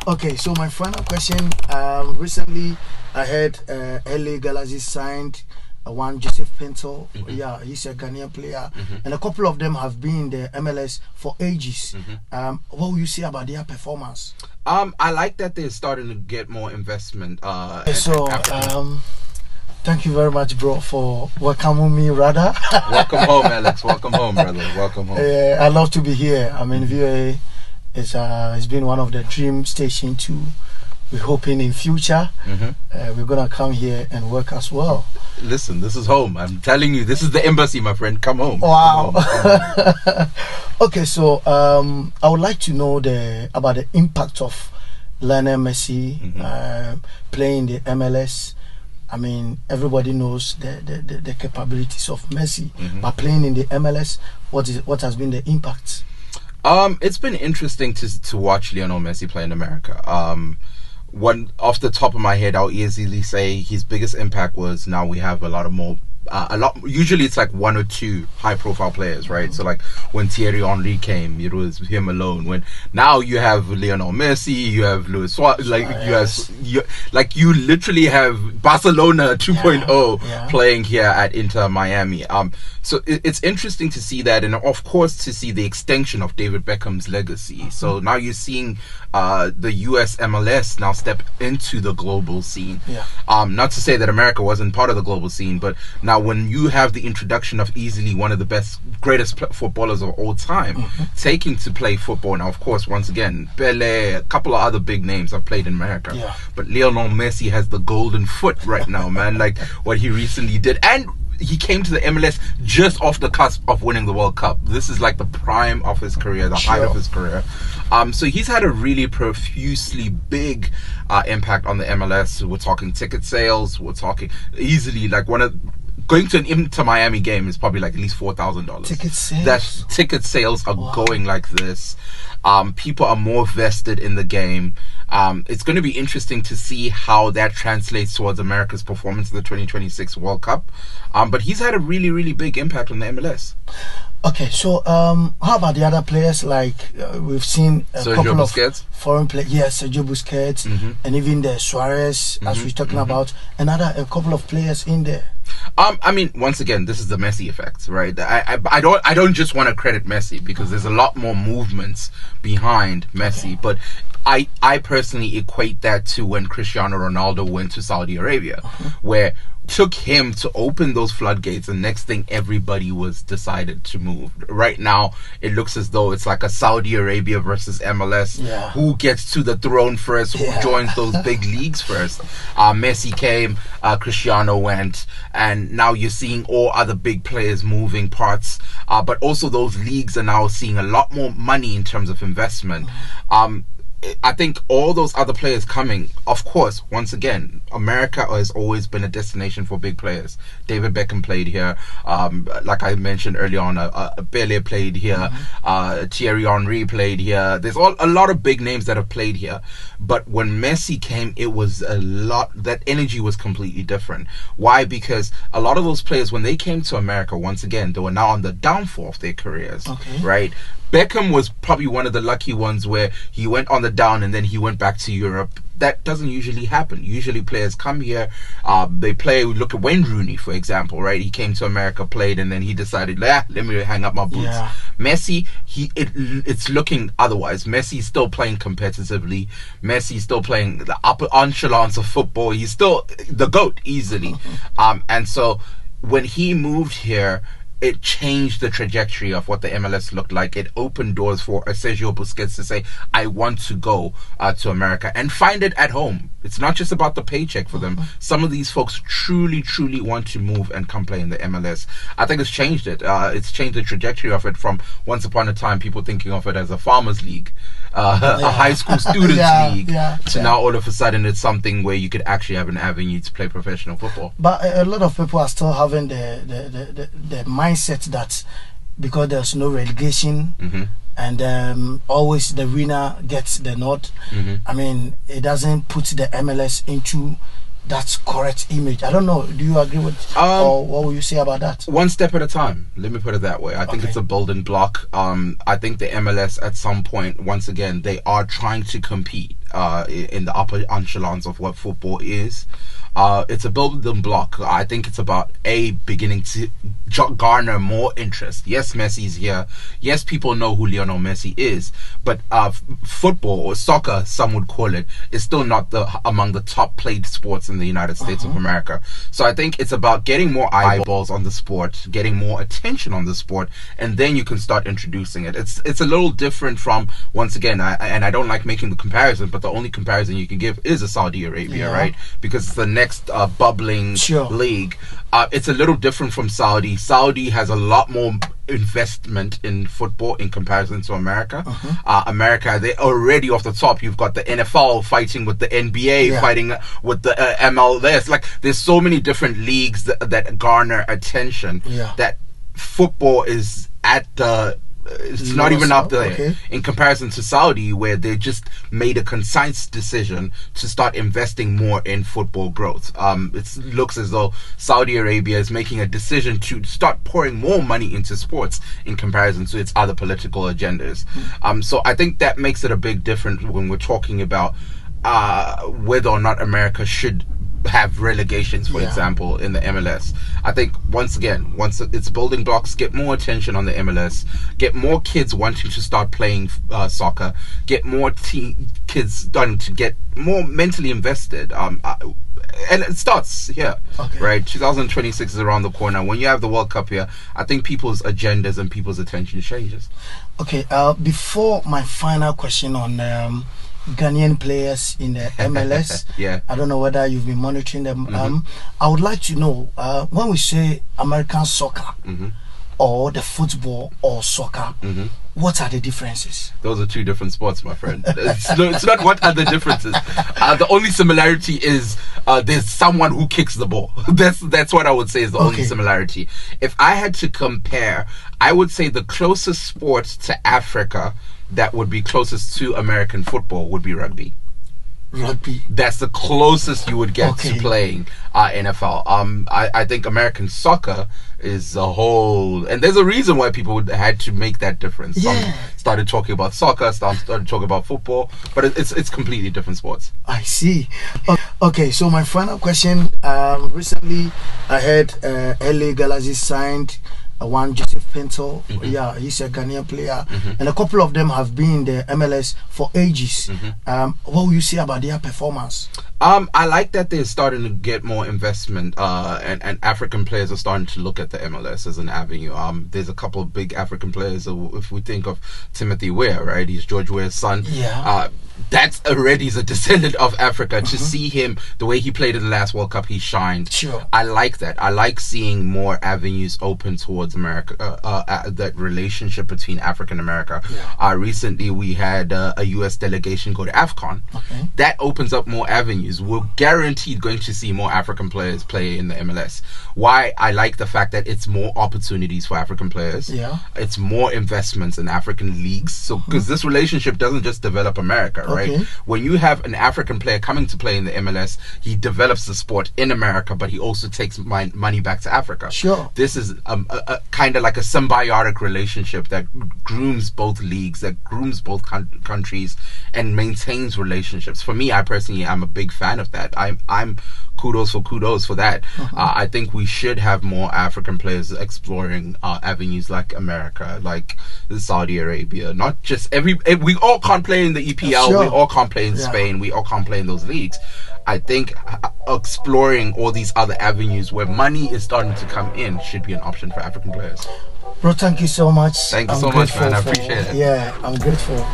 Okay, so my final question. Recently, I heard LA Galaxy signed one Joseph Pinto. Yeah, he's a Ghanaian player, and a couple of them have been in the MLS for ages. What will you say about their performance? I like that they're starting to get more investment. Thank you very much, bro, for welcoming me, rather. Welcome home, Alex. Welcome home, brother. Welcome home. I love to be here. I mean, VOA it's been one of the dream stations too. We're hoping in future we're gonna come here and work as well. Listen, this is home. I'm telling you, this is the embassy, my friend. Come home. Wow. Come home. Okay, so I would like to know about the impact of Lionel Messi playing the MLS. I mean, everybody knows the capabilities of Messi, but playing in the MLS, what has been the impact? It's been interesting to watch Lionel Messi play in America. One off the top of my head, I'll easily say his biggest impact was now we have a lot more. Usually it's like one or two high-profile players, right? So like when Thierry Henry came, it was him alone. When now you have Lionel Messi, you have Luis Suarez, you literally have Barcelona 2.0 playing here at Inter Miami. So it's interesting to see that, and of course to see the extension of David Beckham's legacy. So now you're seeing the US MLS now step into the global scene. Not to say that America wasn't part of the global scene, but now when you have the introduction of easily one of the greatest footballers of all time taking to play football. Now, of course, once again, Pele, a couple of other big names have played in America. But Lionel Messi has the golden foot right now, man. Like what he recently did. And he came to the MLS just off the cusp of winning the World Cup. This is like the prime of his career, the height of his career. So he's had a really profusely big impact on the MLS. We're talking ticket sales. We're talking easily like going to an Inter Miami game is probably like at least $4,000. Ticket sales? That ticket sales are going like this. People are more vested in the game. It's going to be interesting to see how that translates towards America's performance in the 2026 World Cup. But he's had a really, really big impact on the MLS. Okay, so how about the other players? Like we've seen a couple of foreign players. Yes, Sergio Busquets, and even the Suarez, as we're talking about, a couple of players in there. I mean, once again, this is the Messi effect, right? I don't just want to credit Messi because there's a lot more movements behind Messi, but I personally equate that to when Cristiano Ronaldo went to Saudi Arabia, where took him to open those floodgates, and next thing everybody was decided to move. Right now it looks as though it's like a Saudi Arabia versus MLS. Who gets to the throne first, who joins those big leagues first. Messi came, Cristiano went, and now you're seeing all other big players moving parts, but also those leagues are now seeing a lot more money in terms of investment. I think all those other players coming, of course, once again, America has always been a destination for big players. David Beckham played here. Like I mentioned earlier on, Pele played here. Thierry Henry played here. There's a lot of big names that have played here. But when Messi came, it was that energy was completely different. Why? Because a lot of those players, when they came to America, once again, they were now on the downfall of their careers, right? Beckham was probably one of the lucky ones where he went on the down and then he went back to Europe. That doesn't usually happen. Usually players come here, they play. Look at Wayne Rooney, for example, right? He came to America, played, and then he decided, let me hang up my boots. Messi, it's looking otherwise. Messi's still playing competitively. Messi's still playing the upper echelons of football. He's still the GOAT easily. And so when he moved here, it changed the trajectory of what the MLS looked like. It opened doors for Sergio Busquets to say, I want to go to America and find it at home. It's not just about the paycheck for them. Some of these folks truly, truly want to move and come play in the MLS. I think it's changed it. It's changed the trajectory of it from once upon a time people thinking of it as a farmers league, a high school students league, to now all of a sudden it's something where you could actually have an avenue to play professional football. But a lot of people are still having the mindset that because there's no relegation and always the winner gets the nod. I mean, it doesn't put the MLS into that correct image? I don't know. Do you agree with, or what will you say about that? One step at a time. Let me put it that way. I think Okay. it's a building block. I think the MLS at some point, once again, they are trying to compete in the upper echelons of what football is. It's a building block. I think it's about beginning to garner more interest. Yes, Messi's here. Yes, people know who Lionel Messi is, but football, or soccer, some would call it, is still not among the top played sports in the United States of America. So I think it's about getting more eyeballs on the sport, getting more attention on the sport, and then you can start introducing it. It's a little different from, once again, I don't like making the comparison, but the only comparison you can give is a Saudi Arabia, right? Because it's the next bubbling league. It's a little different from Saudi. Saudi has a lot more investment in football in comparison to America. America, they already off the top. You've got the NFL fighting with the NBA, fighting with the MLS. Like, there's so many different leagues that garner attention. That football is at the it's not even up there in comparison to Saudi, where they just made a concise decision to start investing more in football growth. It looks as though Saudi Arabia is making a decision to start pouring more money into sports in comparison to its other political agendas. So I think that makes it a big difference when we're talking about whether or not America should have relegations, for example, in the MLS. I think once it's building blocks, get more attention on the MLS, get more kids wanting to start playing soccer, get more kids starting to get more mentally invested. And it starts here, right? 2026 is around the corner. When you have the World Cup here, I think people's agendas and people's attention changes. Okay, before my final question on Ghanaian players in the MLS. I don't know whether you've been monitoring them. I would like to know, when we say American soccer or the football or soccer, what are the differences? Those are two different sports, my friend. It's not what are the differences. The only similarity is there's someone who kicks the ball. That's what I would say is the only similarity. If I had to compare, I would say the closest sport to Africa that would be closest to American football would be rugby. Rugby. That's the closest you would get to playing NFL. I think American soccer is a whole, and there's a reason why people had to make that difference. Some started talking about soccer, some started talking about football, but it's completely different sports. I see. Okay, so my final question. Recently, I heard LA Galaxy signed one Joseph Pinto. He's a Ghanaian player, and a couple of them have been in the MLS for ages. What will you say about their performance? I like that they're starting to get more investment, and African players are starting to look at the MLS as an avenue. There's a couple of big African players. If we think of Timothy Weah, right? He's George Weah's son. That's already a descendant of Africa. To see him, the way he played in the last World Cup, he shined. I like that. I like seeing more avenues open towards America, that relationship between Africa and America. Recently, we had a U.S. delegation go to AFCON. That opens up more avenues. We're guaranteed going to see more African players play in the MLS. Why? I like the fact that it's more opportunities for African players. It's more investments in African leagues. So, because this relationship doesn't just develop America, right? When you have an African player coming to play in the MLS, he develops the sport in America, but he also takes money back to Africa. This is a kind of like a symbiotic relationship that grooms both leagues, that grooms both countries, and maintains relationships. For me, I personally am a big fan of that. I'm kudos for that. I think we should have more African players exploring avenues like America, like Saudi Arabia. Not just we all can't play in the EPL, we all can't play in Spain, we all can't play in those leagues. I think exploring all these other avenues where money is starting to come in should be an option for African players. Bro, thank you so much. Thank you so much, man. I appreciate it. Yeah, I'm grateful.